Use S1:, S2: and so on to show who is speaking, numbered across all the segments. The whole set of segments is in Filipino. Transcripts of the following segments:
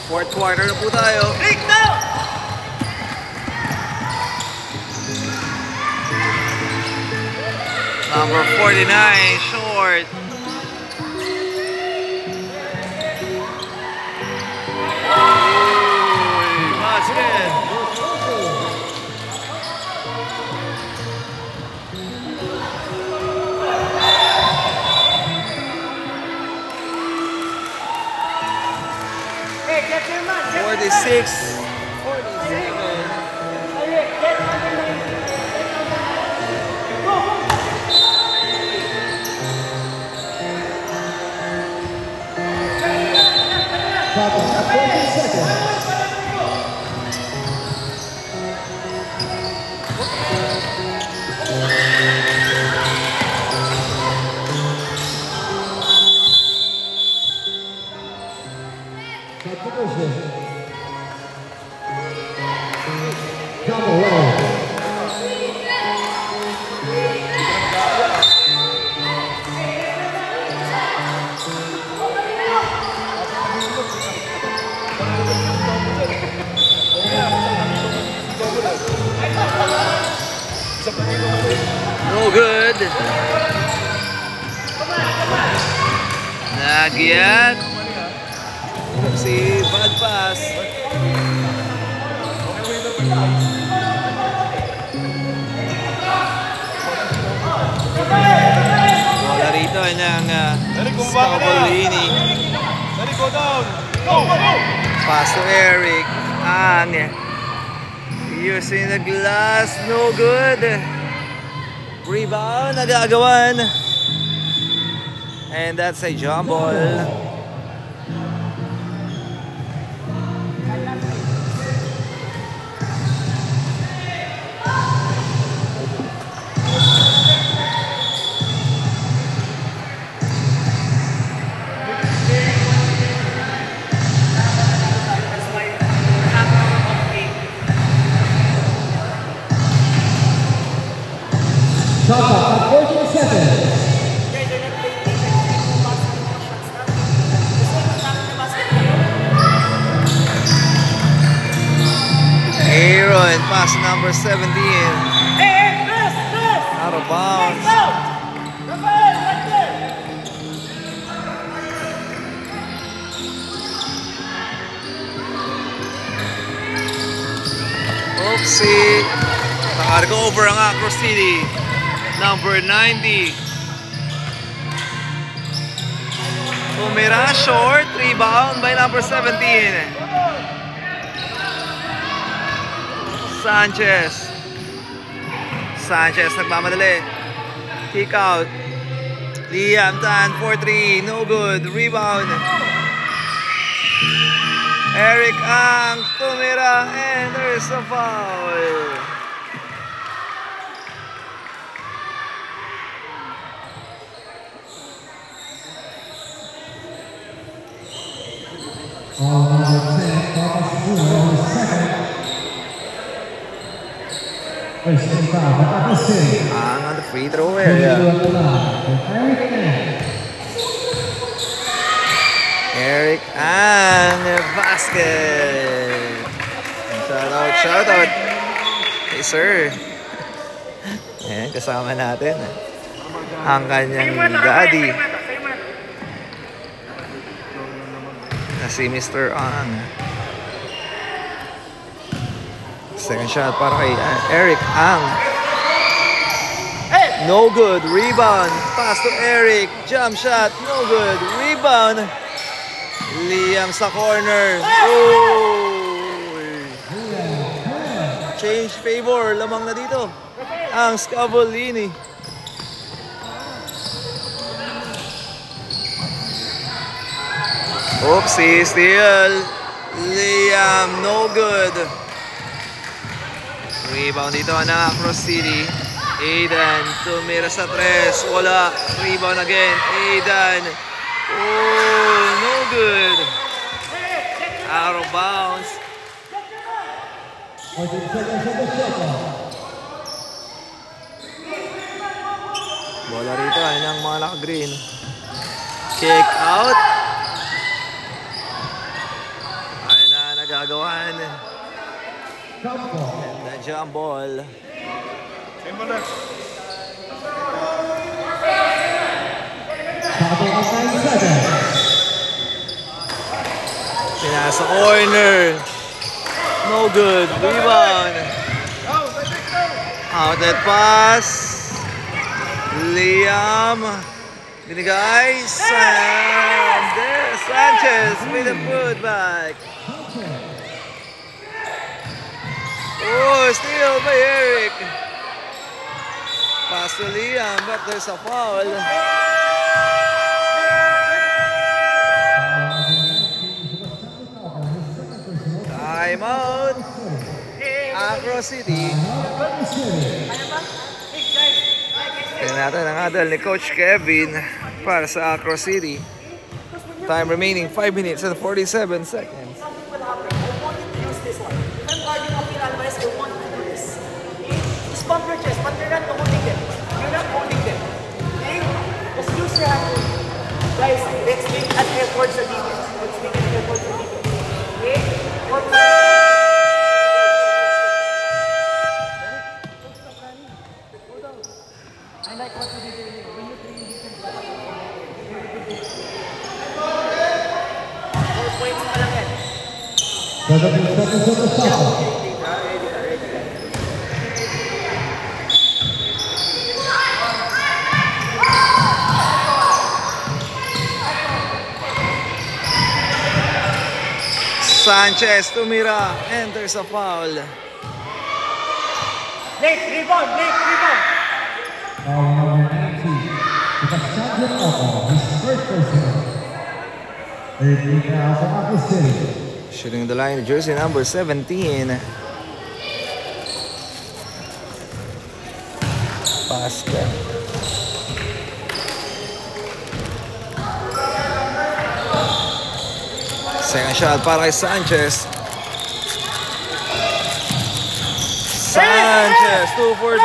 S1: Fourth quarter na po tayo. Number 49, short. Basket.
S2: Hey, get your man.
S1: 46, 47. No good. Nagyat. Si bad pass. Bola rito ng Scavolini. Pass to Eric. Using the glass, no good. Rebound, nagagawan. And that's a jump ball. Aaron, pass number 17. Out of bounds. Oopsie. Naka-go over ang Acro City. Number 90. Tumira short. Rebound by number 17. Sanchez nagmamadali. Kick out. Liam Tan 4-3. No good. Rebound. Eric Ang tumira and there's a foul. Ang on the free throw area. Eric Ang basket. Shout out. Hey sir. Ayan, kasama natin ang kanyang daddy na si Mr. Ang. Second shot para kay Eric Ang. No good. Rebound. Pass to Eric. Jump shot. No good. Rebound. Liam sa corner. Oh! Change favor. Lamang na dito ang Scavolini. Oopsie. Steal. Liam. No good. Rebound dito na Acro City. Aidan tumira sa tres. Wala. Rebound again. Aidan. Oh, no good. Out of bounds. Bola rito ay ng mga naka-green. Kick out. Ay nagagawan. And the jump ball. Pinasa corner. No good. Rebound. Outlet pass. Liam. Binigay. Sanchez with a putback. Oh, steal by Eric. Pass to Liam, but there's a foul. Time out. Acro City. Tingnan natin ang adal ni Coach Kevin para sa Acro City. Time remaining 5 minutes and 47 seconds.
S2: Just bump your chest, but you're not holding them. You're not holding them. Okay? Just use your hand. Guys, let's make an effort sa defense. Let's make an effort sa defense. Okay? I like what you did when you train defense. 4 points pa lang yan.
S3: 7 seconds of the shot.
S1: Sanchez tumira, enters a foul.
S2: Nick, rebound, rebound.
S3: Foul number 19. With a champion alcohol, his first person. 13 now for Acro City.
S1: Shooting the line, jersey number 17. Basket. Second shot para kay Sanchez. Sanchez, 2 for 2.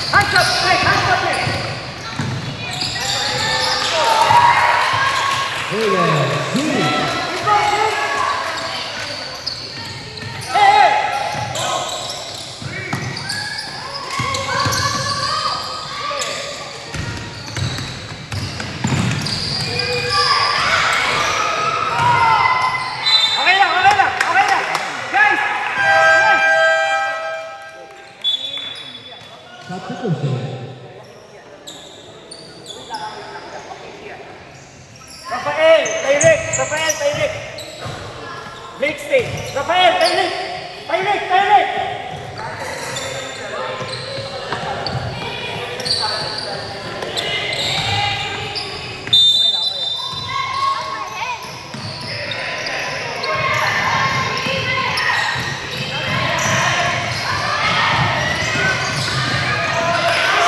S2: Hands up, Nick, hands up, Nick. Rafael, Tyrick. Blake stay. Rafael, Tyrick.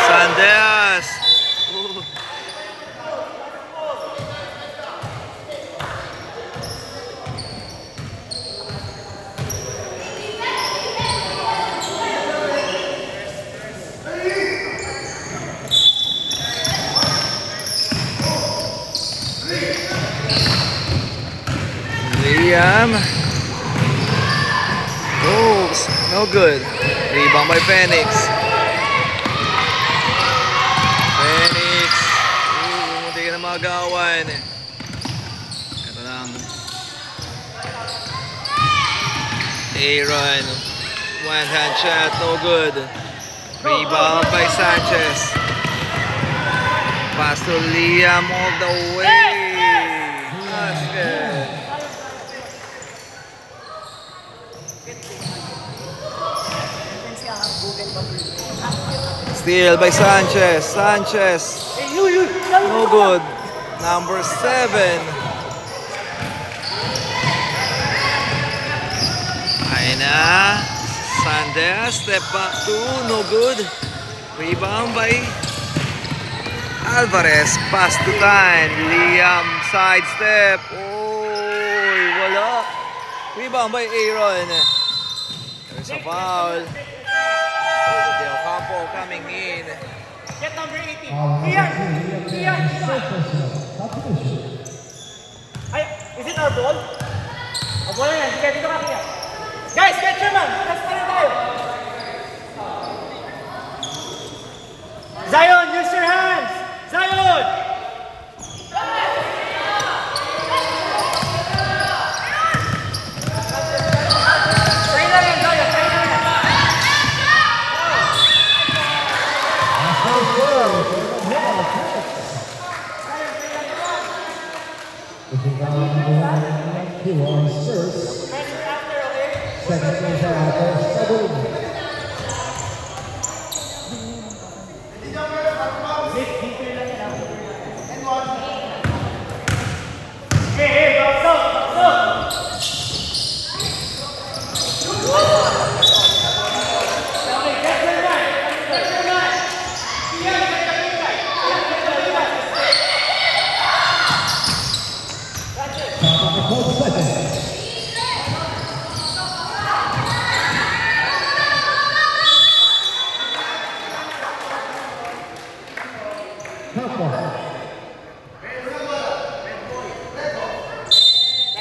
S1: Sandeas. Liam. Oh, no good. Rebound by Phoenix. Munti ka na magawan. Ito lang. Aaron. One hand shot, no good. Rebound by Sanchez. Pass to Liam all the way. Basket. Steal by Sanchez. No good. Number 7. Ayun na. Sandeas. Step back 2. No good. Rebound by Alvarez. Pass to Tan. Liam. Side step. Oh, wala. Rebound by Aaron. There's a foul. Del Campo coming in.
S2: Get the number 18.
S3: Foul
S2: Kian!
S3: number 3,
S2: Kian!
S3: his third personal. Substitution.
S2: Ay, is it our ball? Ang ball na yan. Sige, dito ka, Kian. Guys, get your man! Let's play tayo! Zion, use your hands! Zion! Try na yan, Zion! Try na yan!
S3: Looking down he was first.
S2: Pressure after, okay?
S3: Second pressure after. Sabulin.
S2: Hey, box up! Box up! Okay, get your man! Get your man! Kian, get the big guy! Kian, get the big guy! That's it!
S3: Shot number 12 seconds. Half ball.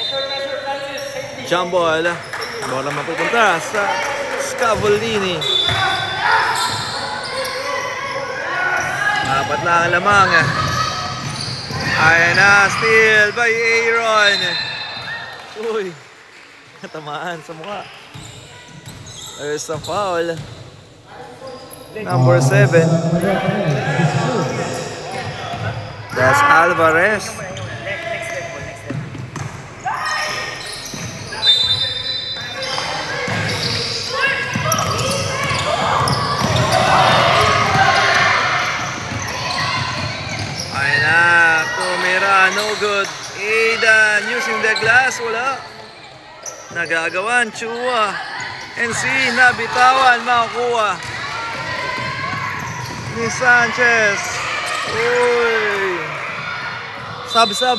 S2: Pressure, Francis, safety.
S1: Jump ball. Bola mapupunta sa Scavolini. Apat na ang lamang. Ayan na, steal by Aaron. Uy, natamaan sa mukha. There's a foul. Number 7. That's Alvarez. Ayan na, tumira, no good. Aidan using the glass, wala. Nagagawan, Chua. NC, nabitawan, makakuha. Ni Sanchez. Uy. Sub.
S2: Stop.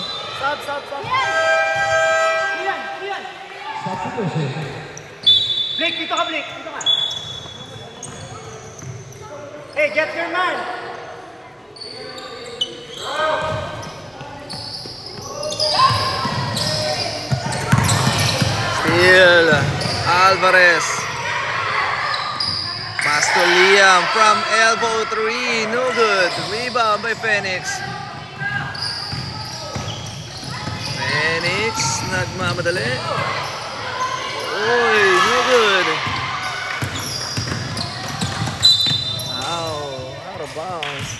S2: Kian!
S3: Substitution.
S2: Blake, dito ka, Blake. Dito ka. Hey, get your man!
S1: Steal. Alvarez. Pass to Liam from elbow 3. No good. Rebound by Phoenix. Phoenix. Nagmamadali. Uy, no good. Ow. Out of bounds.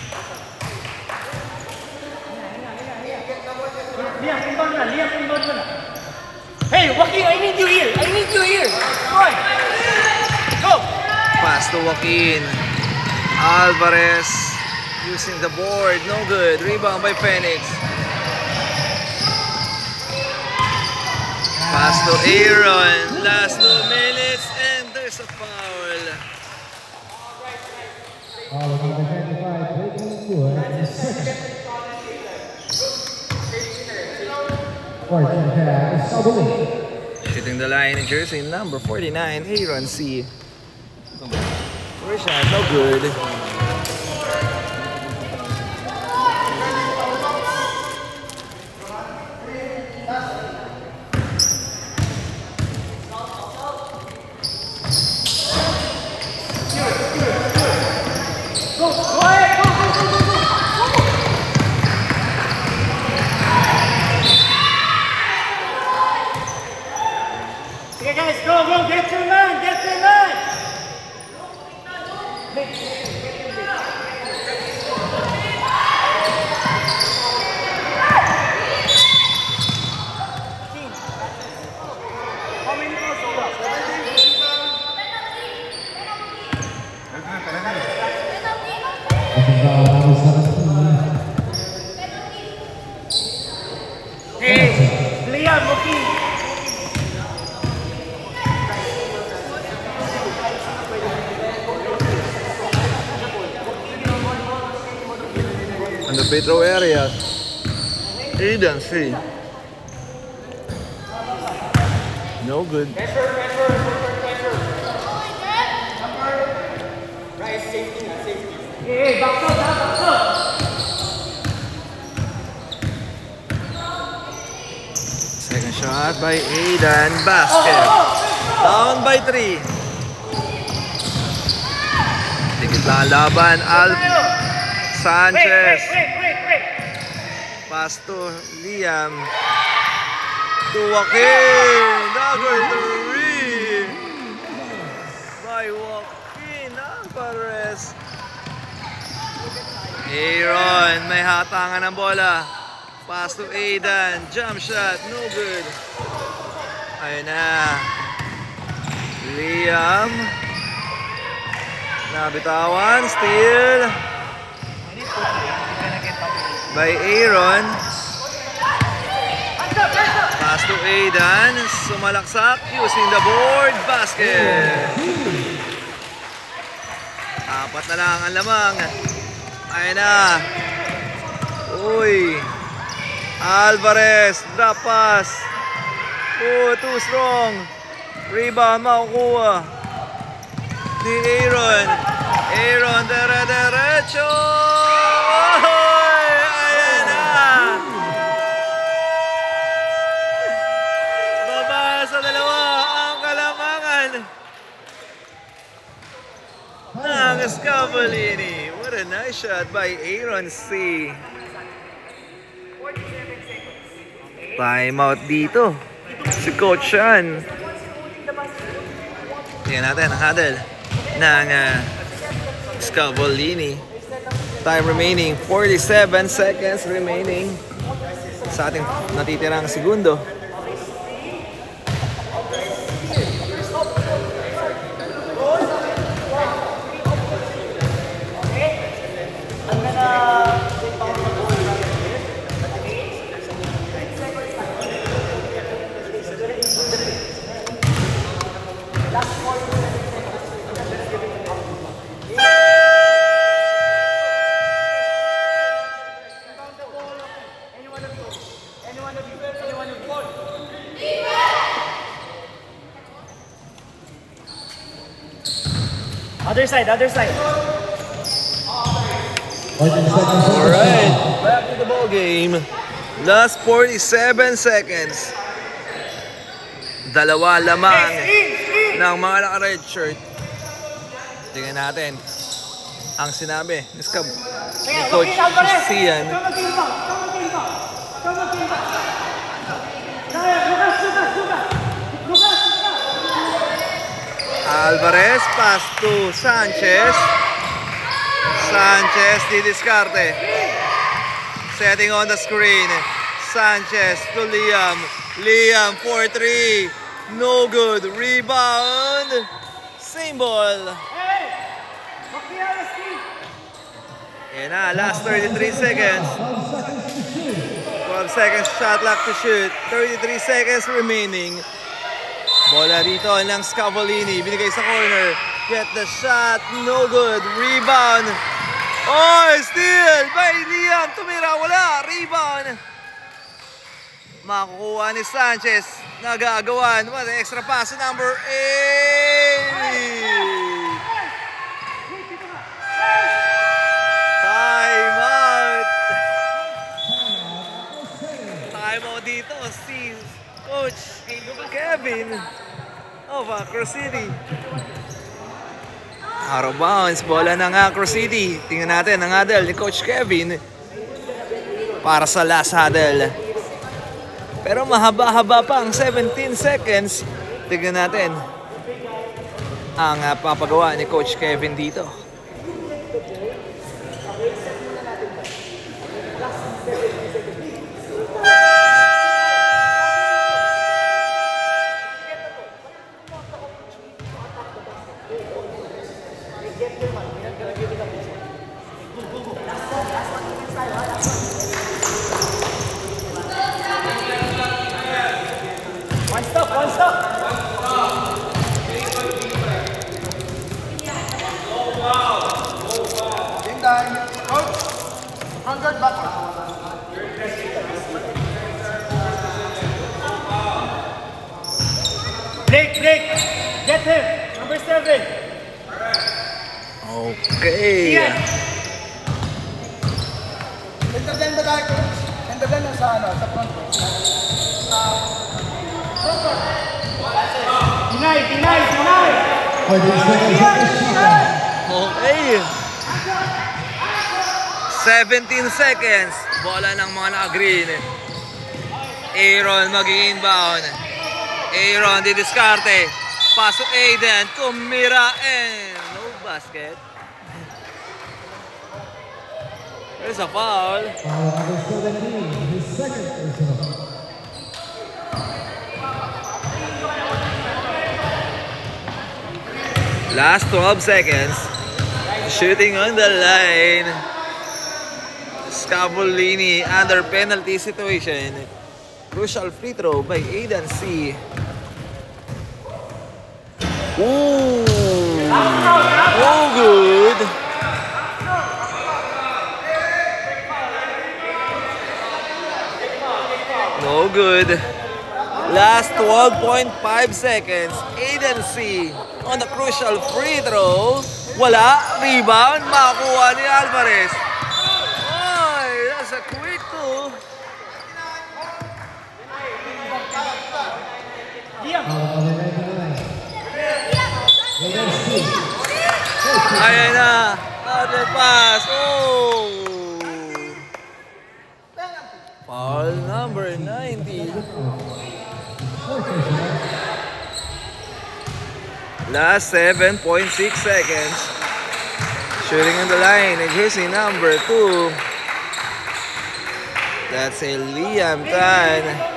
S2: Liam, inbound mo na. Hey, Joaquin, I need you here. Come on. Go!
S1: Pass to Joaquin. Alvarez using the board. No good. Rebound by Phoenix. Pass to Aaron. Last 2 minutes and there's a foul.
S3: Foul number 25, Blake Stewart, his second. Fourth half, Sabulin.
S1: Hitting the line in jersey number 49, Aaron C. First shot, no good.
S2: Go ahead, go! Okay, guys, go, get your man! How many goals over? Hey, Liam, okay.
S1: On the free throw area. Aidan C. No good.
S2: Pressure. Right, safety. Hey, box out.
S1: Shot by Aidan. Basket. Down by 3. Tigit lang ang laban. Sanchez. Pass to Liam. To Joaquin. Dagger 3. By Joaquin Alvarez. Aaron. May hatangan ng bola. Pass to Aidan. Jump shot. No good. Ayun na. Liam. Nabitawan. Steal. By Aaron. Pass to Aidan. Sumalaksak. Using the board. Basket. 4 na lang ang lamang. Ayun na. Uy. Alvarez, drop pass. Oh, too strong. Rebound, makukuha ni Aaron. Aaron, derecho. Oh, ayan na. Baba sa 2 ang kalamangan ng Scavolini. What a nice shot by Aaron C. Time out dito. Si Coach Sean. Tingnan natin ang huddle ng Scavolini. Time remaining. 47 seconds remaining sa ating natitirang segundo.
S2: Other side, other side.
S1: Alright, back to the ball game. Last 47 seconds. 2 lamang ng mga naka-red shirt. Tingnan natin ang sinabi ni Coach Sian. Alvarez, pass to Sanchez. Sanchez, didiskarte. Setting on the screen. Sanchez to Liam. Liam, 4-3. No good. Rebound. Same ball. And last 33 seconds. 12 seconds shot clock to shoot. 33 seconds remaining. Bola dito ng Scavolini. Binigay sa corner. Get the shot. No good. Rebound. Oh, steal by Liam. Tumira. Wala. Rebound. Makukuha ni Sanchez. Nagagawan. What an extra pass. Number 8. Time out. Time out dito. Si Coach Kevin of Acro City. Out of bounds. Bola ng Acro City. Tingnan natin ang huddle ni Coach Kevin para sa last huddle. Pero mahaba-haba pa ang 17 seconds. Tingnan natin ang papagawa ni Coach Kevin dito.
S2: One stop. Game time. Coach, 100 back. Break. Get him. Number 7.
S1: Okay.
S2: Entertain ba tayo, Coach? Entertain mo sa front. Deny!
S3: 30 seconds on the shot.
S1: Okay. 17 seconds. Bola ng mga naka-green. Aaron mag-inbound. Aaron didiskarte. Pasok Aiden. Tumira and no basket. There's a foul.
S3: Foul number 17, his second personal.
S1: Last 12 seconds. Shooting on the line. Scavolini under penalty situation. Crucial free throw by Aidan C. Ooh. Oh, good. No good. Last 12.5 seconds. Aidan C on the crucial free throw. Wala. Rebound. Makuha ni Alvarez. Ay, that's a quick two. Ayan na. Outlet pass. Oh. Foul number 90. Last 7.6 seconds. Shooting on the line. And jersey number 2. That's a Liam Tan.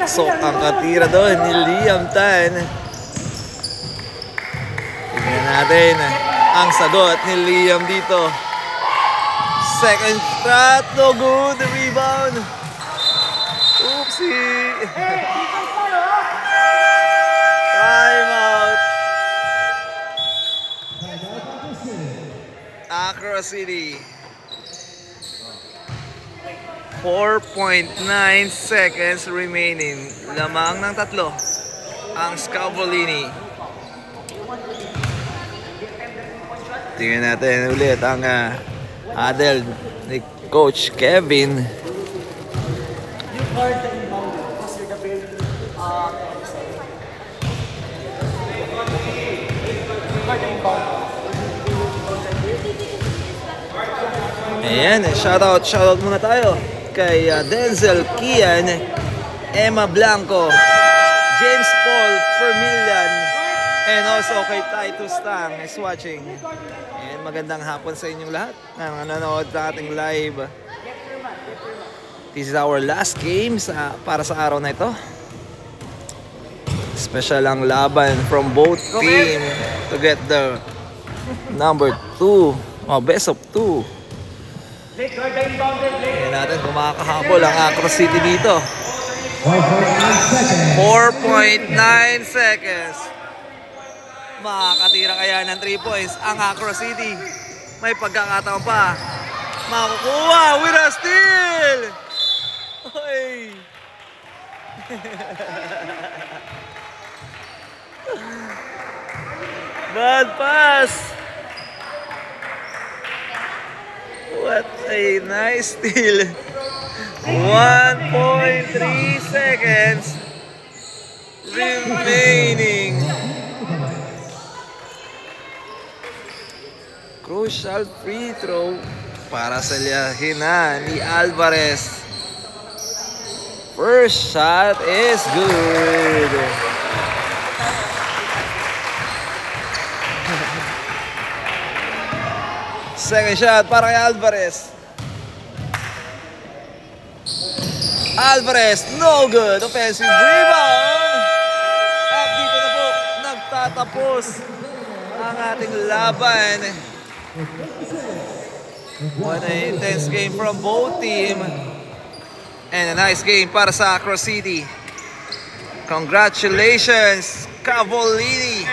S1: So, ang katira doon ni Liam Tan. Tingnan natin ang sagot ni Liam dito. Second shot, no good. Rebound. Oopsie. Time out. Acro City. 4.9 seconds remaining. Lamang ng 3 ang Scavolini. Tingnan natin ulit ang huddle ni Coach Kevin. Ayan, shoutout muna tayo kay Denzel Kian, Emma Blanco, James Paul Vermillion, and also kay Titus Tang is watching. And magandang hapon sa inyong lahat na nanonood sa ating live. This is our last game para sa araw na ito. Special ang laban from both team to get the number 2, best of 2. Tingnan natin kung makakahabol ang Acro City dito. 4.9 seconds. Makakatira kaya ng 3 points ang Acro City. May pagkakataon pa. Makukuha with a steal! Oy! Bad pass! What a nice steal. 1.3 seconds remaining. Crucial free throw para sa Liahina ni Alvarez. First shot is good. Second shot para kay Alvarez. Alvarez, no good. Offensive rebound. At dito na po nagtatapos ang ating laban. What an intense game from both team. And a nice game para sa Acro City. Congratulations, Cavolini.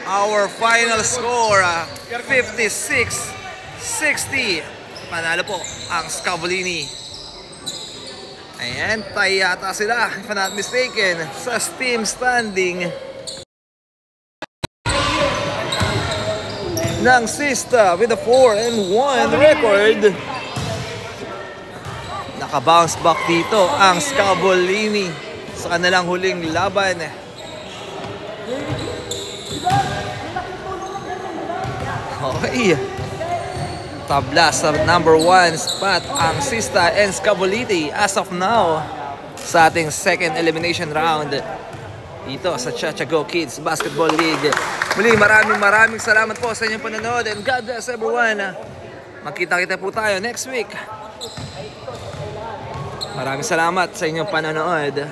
S1: Our final score, 56-60. panalo po ang Scavolini. Ayan, tie yata sila, if I'm not mistaken, sa team standing ng Sista with a 4-1 record. Naka-bounce back dito ang Scavolini sa kanilang huling laban. Okay. Tabla sa number 1 spot ang Sista and Scavolini as of now sa ating second elimination round dito sa Chachago Kids Basketball League. Muli maraming salamat po sa inyong panonood and God bless everyone. Magkita-kita po tayo next week. Maraming salamat sa inyong panonood.